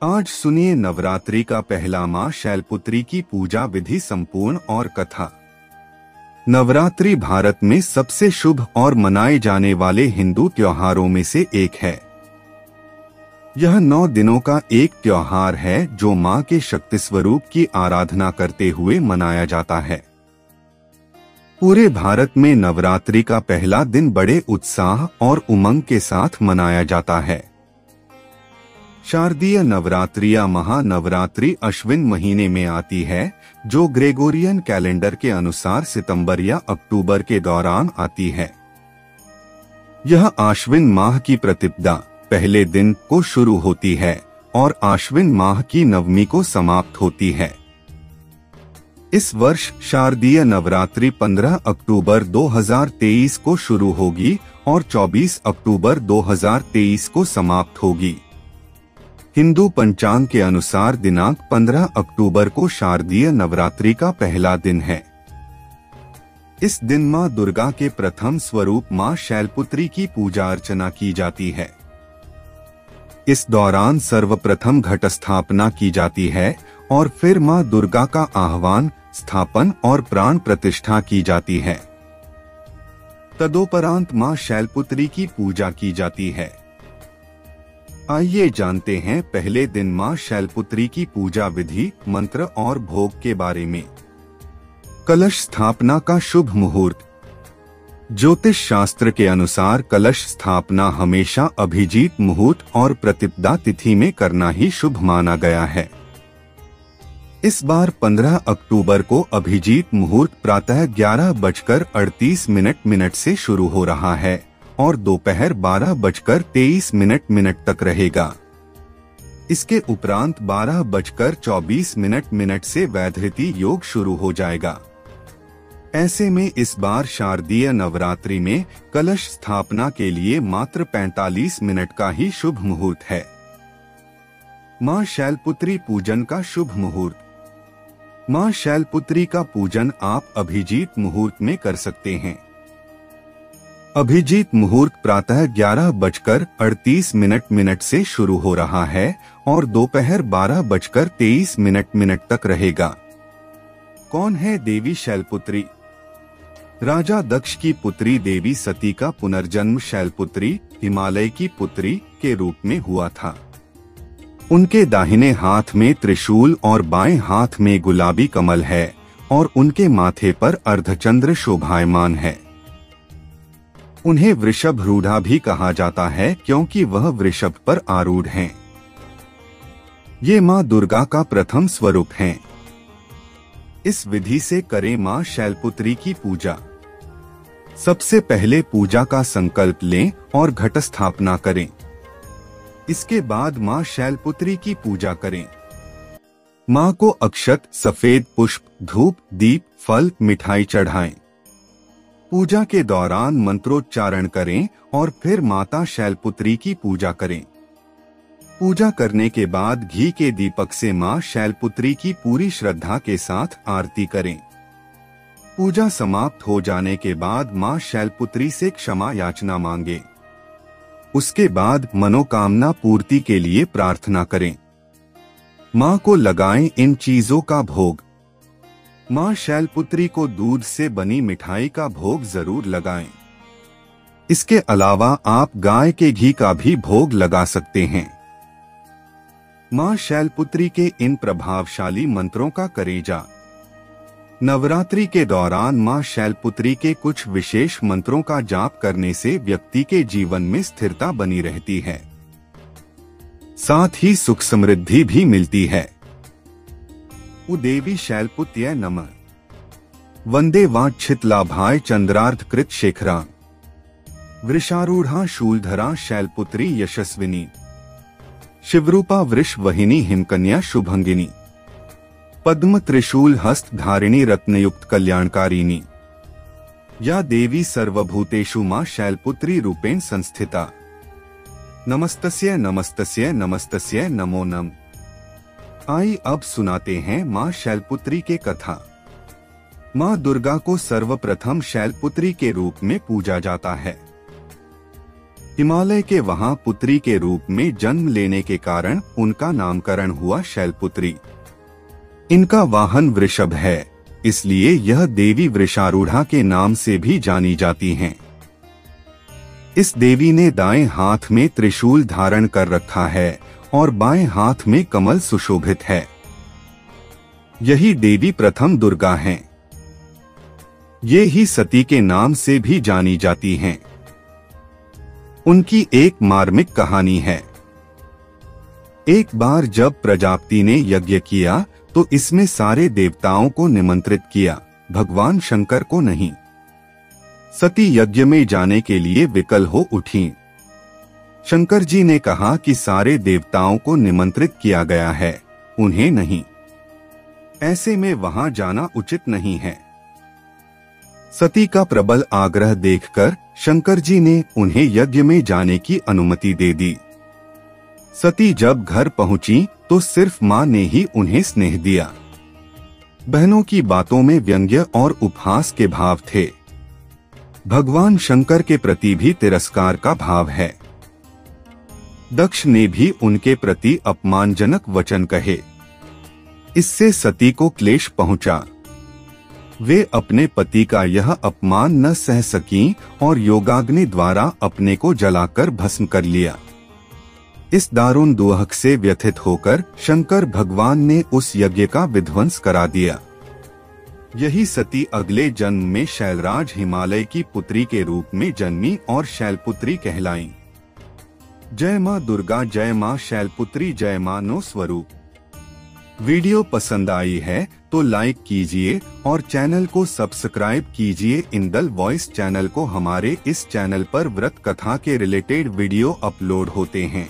आज सुनिए नवरात्रि का पहला माह शैलपुत्री की पूजा विधि संपूर्ण और कथा। नवरात्रि भारत में सबसे शुभ और मनाए जाने वाले हिंदू त्योहारों में से एक है। यह 9 दिनों का एक त्योहार है जो मां के शक्ति स्वरूप की आराधना करते हुए मनाया जाता है। पूरे भारत में नवरात्रि का पहला दिन बड़े उत्साह और उमंग के साथ मनाया जाता है। शारदीय नवरात्रि या महानवरात्रि अश्विन महीने में आती है, जो ग्रेगोरियन कैलेंडर के अनुसार सितंबर या अक्टूबर के दौरान आती है। यह आश्विन माह की प्रतिपदा पहले दिन को शुरू होती है और आश्विन माह की नवमी को समाप्त होती है। इस वर्ष शारदीय नवरात्रि 15 अक्टूबर 2023 को शुरू होगी और 24 अक्टूबर 2023 को समाप्त होगी। हिंदू पंचांग के अनुसार दिनांक 15 अक्टूबर को शारदीय नवरात्रि का पहला दिन है। इस दिन मां दुर्गा के प्रथम स्वरूप मां शैलपुत्री की पूजा अर्चना की जाती है। इस दौरान सर्वप्रथम घट स्थापना की जाती है और फिर मां दुर्गा का आह्वान, स्थापन और प्राण प्रतिष्ठा की जाती है। तदोपरांत मां शैलपुत्री की पूजा की जाती है। आइए जानते हैं पहले दिन मां शैलपुत्री की पूजा विधि, मंत्र और भोग के बारे में। कलश स्थापना का शुभ मुहूर्त। ज्योतिष शास्त्र के अनुसार कलश स्थापना हमेशा अभिजीत मुहूर्त और प्रतिपदा तिथि में करना ही शुभ माना गया है। इस बार 15 अक्टूबर को अभिजीत मुहूर्त प्रातः 11:38 से शुरू हो रहा है और दोपहर 12:23 तक रहेगा। इसके उपरांत 12:24 से वैधृति योग शुरू हो जाएगा। ऐसे में इस बार शारदीय नवरात्रि में कलश स्थापना के लिए मात्र 45 मिनट का ही शुभ मुहूर्त है। मां शैलपुत्री पूजन का शुभ मुहूर्त। मां शैलपुत्री का पूजन आप अभिजीत मुहूर्त में कर सकते हैं। अभिजीत मुहूर्त प्रातः 11:38 से शुरू हो रहा है और दोपहर 12:23 तक रहेगा। कौन है देवी शैलपुत्री? राजा दक्ष की पुत्री देवी सती का पुनर्जन्म शैलपुत्री, हिमालय की पुत्री के रूप में हुआ था। उनके दाहिने हाथ में त्रिशूल और बाएं हाथ में गुलाबी कमल है और उनके माथे पर अर्धचंद्र शोभायमान है। उन्हें वृषभ रूढ़ा भी कहा जाता है क्योंकि वह वृषभ पर आरूढ़ हैं। ये मां दुर्गा का प्रथम स्वरूप हैं। इस विधि से करें मां शैलपुत्री की पूजा। सबसे पहले पूजा का संकल्प लें और घट स्थापना करें। इसके बाद मां शैलपुत्री की पूजा करें। मां को अक्षत, सफेद पुष्प, धूप, दीप, फल, मिठाई चढ़ाएं। पूजा के दौरान मंत्रोच्चारण करें और फिर माता शैलपुत्री की पूजा करें। पूजा करने के बाद घी के दीपक से मां शैलपुत्री की पूरी श्रद्धा के साथ आरती करें। पूजा समाप्त हो जाने के बाद मां शैलपुत्री से क्षमा याचना मांगे। उसके बाद मनोकामना पूर्ति के लिए प्रार्थना करें। मां को लगाएं इन चीजों का भोग। मां शैलपुत्री को दूध से बनी मिठाई का भोग जरूर लगाएं। इसके अलावा आप गाय के घी का भी भोग लगा सकते हैं। मां शैलपुत्री के इन प्रभावशाली मंत्रों का करें जाप। नवरात्रि के दौरान मां शैलपुत्री के कुछ विशेष मंत्रों का जाप करने से व्यक्ति के जीवन में स्थिरता बनी रहती है, साथ ही सुख समृद्धि भी मिलती है। देवी शैलपुत्र्यै नमः। वंदे वाञ्छित लाभाय चंद्रार्ध कृत शेखरा। वृषारूढ़ा शूलधरा शैलपुत्री यशस्विनी। शिवरूपा वृष वहिनी हिमकन्या शुभंगिनी। पद्म त्रिशूल हस्त धारिणी रत्नयुक्त कल्याणकारिणी। या देवी सर्वभूतेषु मां शैलपुत्री रूपेण संस्थिता। नमस्तस्यै नमस्तस्यै नमस्तस्यै नमो नमः। आइए अब सुनाते हैं मां शैलपुत्री के कथा। मां दुर्गा को सर्वप्रथम शैलपुत्री के रूप में पूजा जाता है। हिमालय के वहां पुत्री के रूप में जन्म लेने के कारण उनका नामकरण हुआ शैलपुत्री। इनका वाहन वृषभ है, इसलिए यह देवी वृषारूढ़ा के नाम से भी जानी जाती हैं। इस देवी ने दाएं हाथ में त्रिशूल धारण कर रखा है और बाएं हाथ में कमल सुशोभित है। यही देवी प्रथम दुर्गा हैं। ये ही सती के नाम से भी जानी जाती हैं। उनकी एक मार्मिक कहानी है। एक बार जब प्रजापति ने यज्ञ किया तो इसमें सारे देवताओं को निमंत्रित किया, भगवान शंकर को नहीं। सती यज्ञ में जाने के लिए विकल हो उठी। शंकर जी ने कहा कि सारे देवताओं को निमंत्रित किया गया है, उन्हें नहीं। ऐसे में वहां जाना उचित नहीं है। सती का प्रबल आग्रह देखकर शंकर जी ने उन्हें यज्ञ में जाने की अनुमति दे दी। सती जब घर पहुंची तो सिर्फ मां ने ही उन्हें स्नेह दिया। बहनों की बातों में व्यंग्य और उपहास के भाव थे। भगवान शंकर के प्रति भी तिरस्कार का भाव है। दक्ष ने भी उनके प्रति अपमानजनक वचन कहे। इससे सती को क्लेश पहुंचा। वे अपने पति का यह अपमान न सह सकीं और योगाग्नि द्वारा अपने को जलाकर भस्म कर लिया। इस दारुण दुहक से व्यथित होकर शंकर भगवान ने उस यज्ञ का विध्वंस करा दिया। यही सती अगले जन्म में शैलराज हिमालय की पुत्री के रूप में जन्मी और शैलपुत्री कहलाईं। जय मां दुर्गा, जय मां शैलपुत्री, जय मां नो स्वरूप। वीडियो पसंद आई है तो लाइक कीजिए और चैनल को सब्सक्राइब कीजिए। इंदल वॉइस चैनल को हमारे इस चैनल पर व्रत कथा के रिलेटेड वीडियो अपलोड होते हैं।